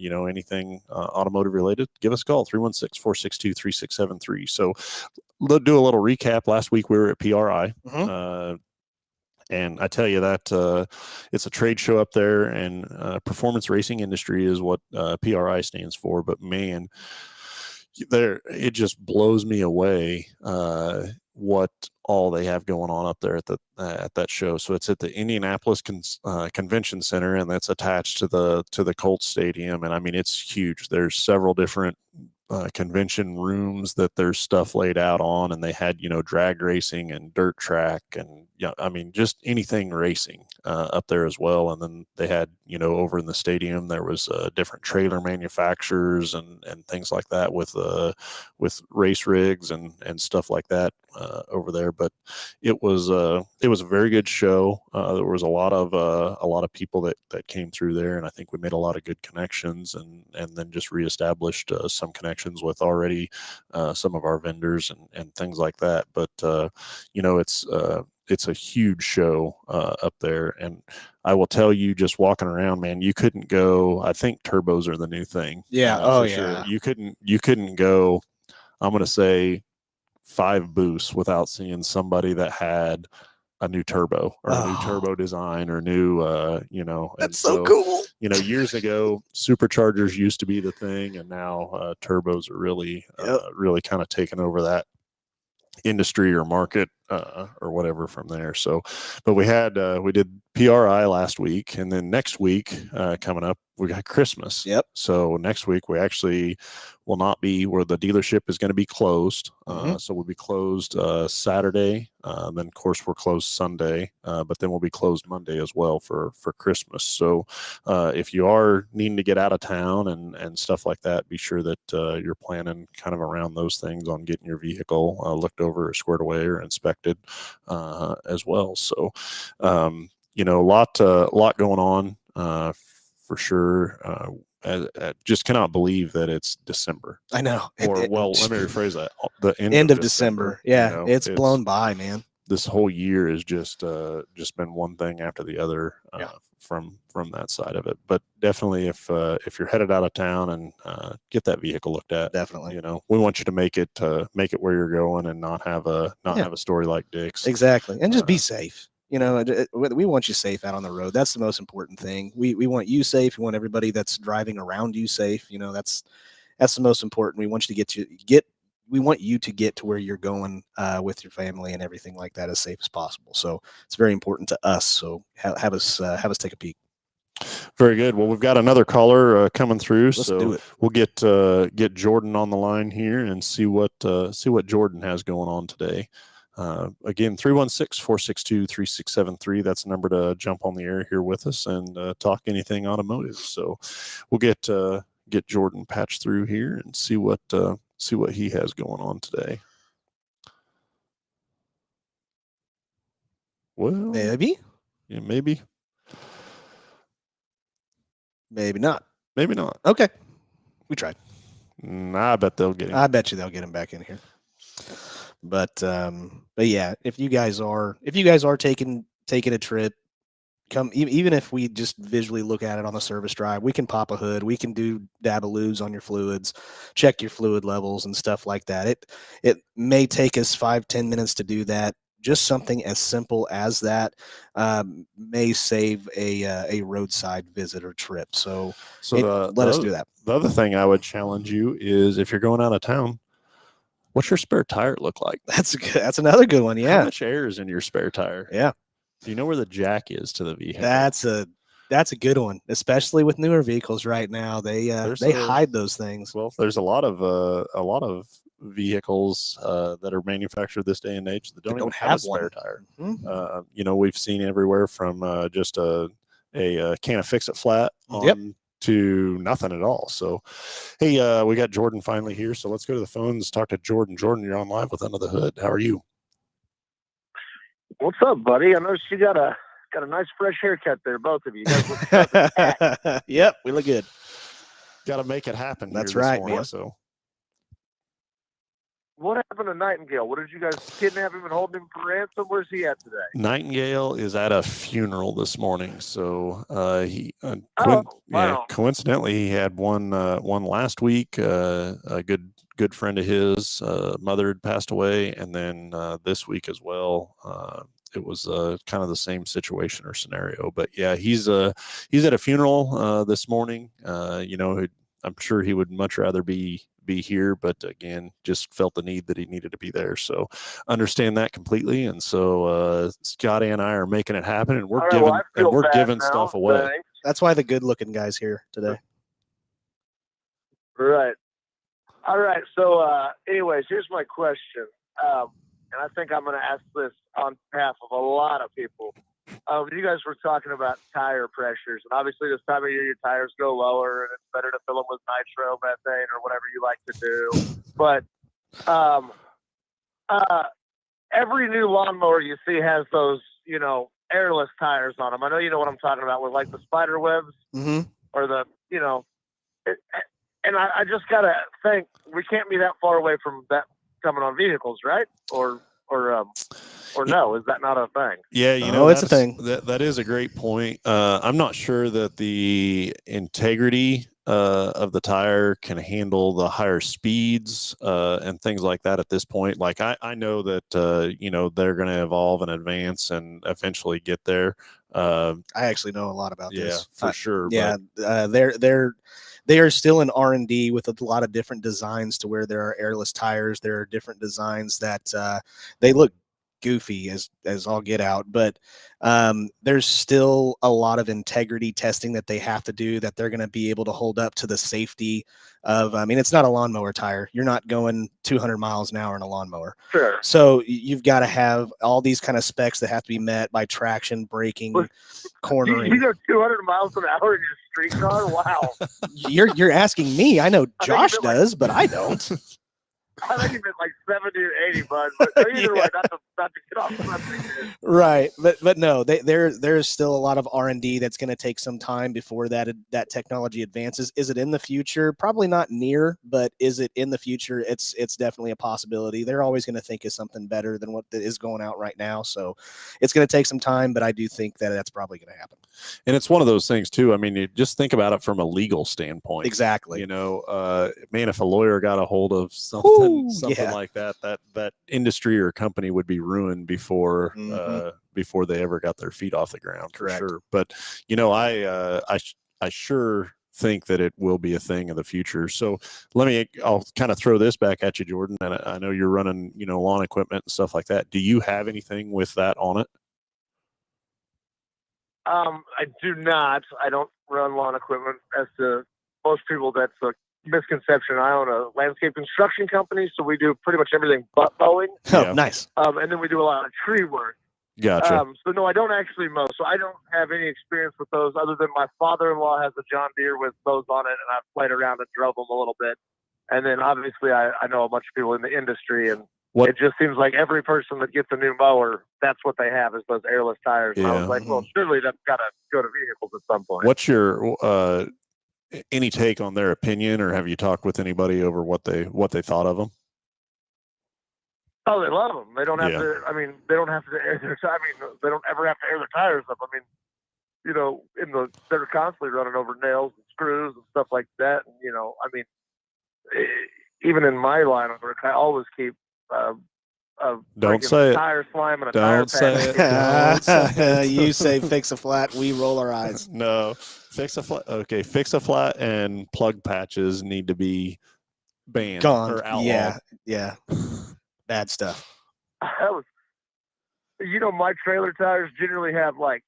anything automotive related, give us a call, 316-462-3673. So let's do a little recap. Last week we were at PRI. And I tell you that it's a trade show up there, and performance racing industry is what PRI stands for. But man, it just blows me away what all they have going on up there at that show. So it's at the Indianapolis Convention Center, and that's attached to the Colts Stadium. And I mean, it's huge. There's several different convention rooms that there's stuff laid out on, and they had drag racing and dirt track, and I mean just anything racing up there as well. And then they had over in the stadium there was different trailer manufacturers and things like that with race rigs and stuff like that over there. But it was a very good show. There was a lot of people that came through there, and I think we made a lot of good connections, and then just reestablished some connections with already some of our vendors and things like that. But it's a huge show up there, and I will tell you, just walking around, man, you couldn't go. I think turbos are the new thing. Yeah. For sure. You couldn't go. I'm going to say 5 booths without seeing somebody that had a new turbo or a new turbo design or new, That's so cool. Years ago, superchargers used to be the thing, and now turbos are really kind of taking over that industry or market or whatever from there. So, but we did PRI last week, and then next week coming up, we got Christmas. Yep. So next week we actually will not be where the dealership is going to be closed. So we'll be closed Saturday. Then of course we're closed Sunday, but then we'll be closed Monday as well for Christmas. So if you are needing to get out of town and stuff like that, be sure that you're planning kind of around those things on getting your vehicle looked over or squared away or inspected as well. So a lot going on for sure. I just cannot believe that it's December. I know. Or let me rephrase that. The end of December. Yeah, it's blown by, man. This whole year has just been one thing after the other from that side of it. But definitely, if you're headed out of town and get that vehicle looked at, definitely. We want you to make it where you're going and not have a story like Dick's. Exactly, and just be safe. We want you safe out on the road. That's the most important thing. We want you safe. We want everybody that's driving around you safe. That's the most important. We want you to get to where you're going with your family and everything like that as safe as possible. So it's very important to us. So have us take a peek. Very good. Well, we've got another caller coming through. Let's do it. We'll get Jordan on the line here and see what Jordan has going on today. Again, 316-462-3673. That's the number to jump on the air here with us and talk anything automotive. So we'll get Jordan patched through here and see what he has going on today. Well, maybe. Yeah, maybe. Maybe not. Maybe not. Okay. We tried. I bet they'll get him. I bet you they'll get him back in here. But yeah, if you guys are taking a trip, come, even if we just visually look at it on the service drive, we can pop a hood, we can do dab-a-loos on your fluids, check your fluid levels and stuff like that. It may take us 5-10 minutes to do that. Just something as simple as that may save a roadside visit or trip. So let us do that. The other thing I would challenge you is, if you're going out of town, what's your spare tire look like? That's another good one. Yeah. How much air is in your spare tire? Yeah. Do you know where the jack is to the vehicle? That's a good one, especially with newer vehicles right now. They hide those things. Well, there's a lot of vehicles that are manufactured this day and age that don't even have a spare tire. Mm-hmm. We've seen everywhere from just a can of Fix-It Flat to nothing at all. So, hey, we got Jordan finally here. So let's go to the phones, talk to Jordan. Jordan, you're on live with Under the Hood. How are you? What's up, buddy? I noticed you got a nice fresh haircut there, both of you. Yep, we look good. Got to make it happen. That's right, man. So, what happened to Nightingale? What did you guys kidnap him and hold him for ransom? Where's he at today? Nightingale is at a funeral this morning. So coincidentally, he had one last week. A good friend of his mother had passed away, and then this week as well. It was kind of the same situation or scenario. But yeah, he's at a funeral this morning. I'm sure he would much rather be be here, but again, just felt the need that he needed to be there. So understand that completely. And so Scotty and I are making it happen, and we're giving stuff away. Thanks. That's why the good-looking guy's here today. Right. All right. So, anyways, here's my question. And I think I'm going to ask this on behalf of a lot of people. You guys were talking about tire pressures, and obviously this time of year your tires go lower, and it's better to fill them with nitromethane or whatever you like to do. But every new lawnmower you see has those, airless tires on them. I know you know what I'm talking about, with like the spider webs or the, and I just gotta think we can't be that far away from that coming on vehicles, right? Or no, is that not a thing? Yeah, it's a thing. That is a great point. I'm not sure that the integrity of the tire can handle the higher speeds and things like that at this point. Like I know that they're going to evolve and advance and eventually get there. I actually know a lot about this for sure. Yeah, they are still in R&D with a lot of different designs, to where there are airless tires. There are different designs that they look goofy as all get out, but there's still a lot of integrity testing that they have to do, that they're going to be able to hold up to the safety of, it's not a lawnmower tire. You're not going 200 miles an hour in a lawnmower. Sure. So you've got to have all these kind of specs that have to be met by traction, braking, cornering. You go 200 miles an hour in your street car? Wow. You're asking me. I know Josh does, but I don't. I think you meant like 70 or 80, bud. But either way, not to get off something. Right, but no, there's still a lot of R&D that's going to take some time before that technology advances. Is it in the future? Probably not near, but is it in the future? It's definitely a possibility. They're always going to think of something better than what is going out right now. So it's going to take some time, but I do think that that's probably going to happen. And it's one of those things too. I mean, you just think about it from a legal standpoint. Exactly. Man, if a lawyer got a hold of something like that industry or company would be ruined before they ever got their feet off the ground. Correct. For sure. But I sure think that it will be a thing in the future. So I'll kind of throw this back at you, Jordan. And I know you're running, lawn equipment and stuff like that. Do you have anything with that on it? I do not. I don't run lawn equipment. As to most people, that's a misconception. I own a landscape construction company, so we do pretty much everything but mowing. Oh, nice. And then we do a lot of tree work. Gotcha. So no, I don't actually mow. So I don't have any experience with those, other than my father-in-law has a John Deere with those on it, and I've played around and drove them a little bit. And then obviously I know a bunch of people in the industry, and it just seems like every person that gets a new mower, that's what they have, is those airless tires. And I was like, well, surely that's got to go to vehicles at some point. What's your any take on their opinion, or have you talked with anybody over what they thought of them? Oh, they love them. They don't have to. I mean, they don't have to air their. They don't ever have to air their tires up. I mean, they're constantly running over nails and screws and stuff like that. And, even in my line of work, I always keep don't say it. Tire slime and a don't tire patch. Say it. You say fix a flat, we roll our eyes. No, fix a flat. Okay, fix a flat and plug patches need to be banned. Gone. Or outlawed. Yeah. Bad stuff. My trailer tires generally have like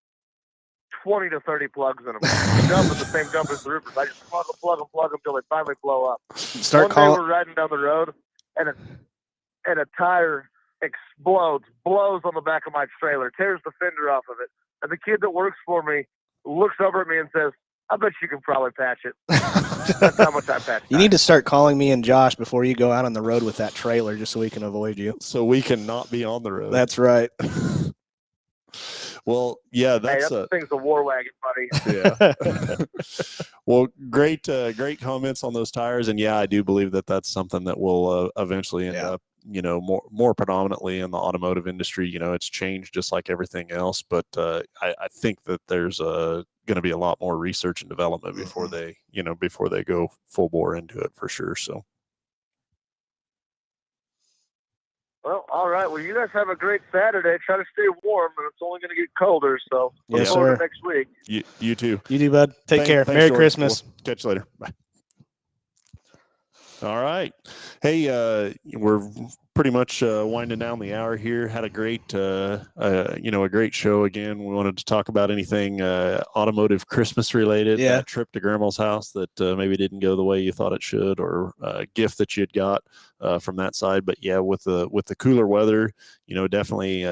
20 to 30 plugs in them. The dump is the same dump as the roofers. I just plug them until they finally blow up. One day we're riding down the road, and a tire blows on the back of my trailer, tears the fender off of it. And the kid that works for me looks over at me and says, I bet you can probably patch it. That's how much I patch. You need to start calling me and Josh before you go out on the road with that trailer, just so we can avoid you. So we can not be on the road. That's right. Well, yeah, that thing's a war wagon, buddy. Yeah. Well, great comments on those tires, and I do believe that that's something that will eventually end up, more predominantly in the automotive industry. It's changed just like everything else, but I think that there's going to be a lot more research and development before they go full bore into it, for sure. So. Well, all right. Well, you guys have a great Saturday. Try to stay warm, and it's only going to get colder. So look forward to next week. You too. You do, bud. Take care. Merry George. Christmas. We'll catch you later. Bye. All right. Hey, we're pretty much winding down the hour here. Had a great, a great show again. We wanted to talk about anything automotive Christmas related. Yeah. That trip to Grandma's house that maybe didn't go the way you thought it should, or a gift that you had got from that side. But yeah, with the cooler weather, definitely.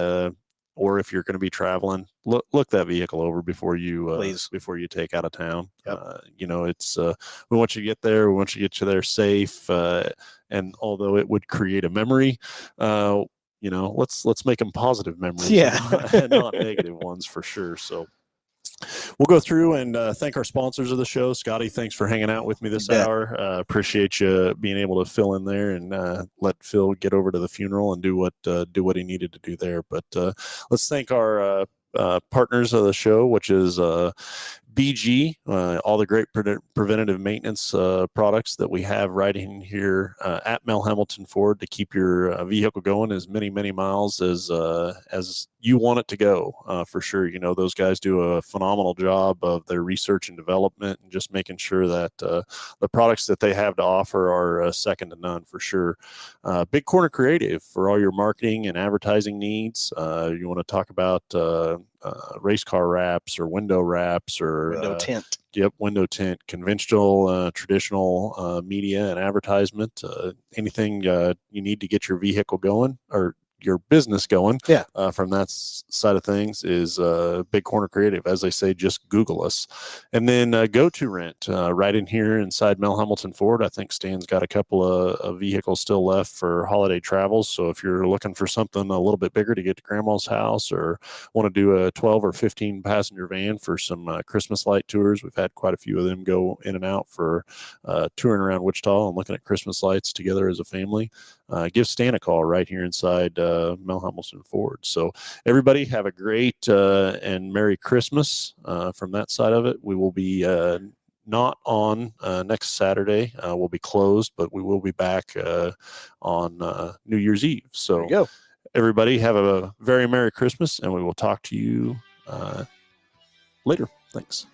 Or if you're going to be traveling, look that vehicle over before you take out of town. Yep. It's we want you to get there. We want you to get you there safe. And although it would create a memory, let's make them positive memories, and not negative ones for sure. So we'll go through and thank our sponsors of the show. Scotty, thanks for hanging out with me this hour. Appreciate you being able to fill in there and let Phil get over to the funeral and do what he needed to do there. But let's thank our partners of the show, which is BG, all the great preventative maintenance products that we have right in here at Mel Hambelton Ford to keep your vehicle going as many miles as you want it to go. For sure, those guys do a phenomenal job of their research and development and just making sure that the products that they have to offer are second to none. For sure. Big Corner Creative for all your marketing and advertising needs. You want to talk about race car wraps or window wraps or window tint. Yep, window tint, conventional, traditional media and advertisement. Anything you need to get your vehicle going or your business going. Yeah. From that side of things is Big Corner Creative. As I say, just Google us. And then Go To Rent right in here inside Mel Hambelton Ford. I think Stan's got a couple of vehicles still left for holiday travels. So if you're looking for something a little bit bigger to get to Grandma's house or want to do a 12 or 15 passenger van for some Christmas light tours, we've had quite a few of them go in and out for touring around Wichita and looking at Christmas lights together as a family. Give Stan a call right here inside Mel Hambelton Ford. So everybody have a great and Merry Christmas from that side of it. We will be not on next Saturday. We'll be closed, but we will be back on New Year's Eve. So there you go. Everybody have a very Merry Christmas, and we will talk to you later. Thanks.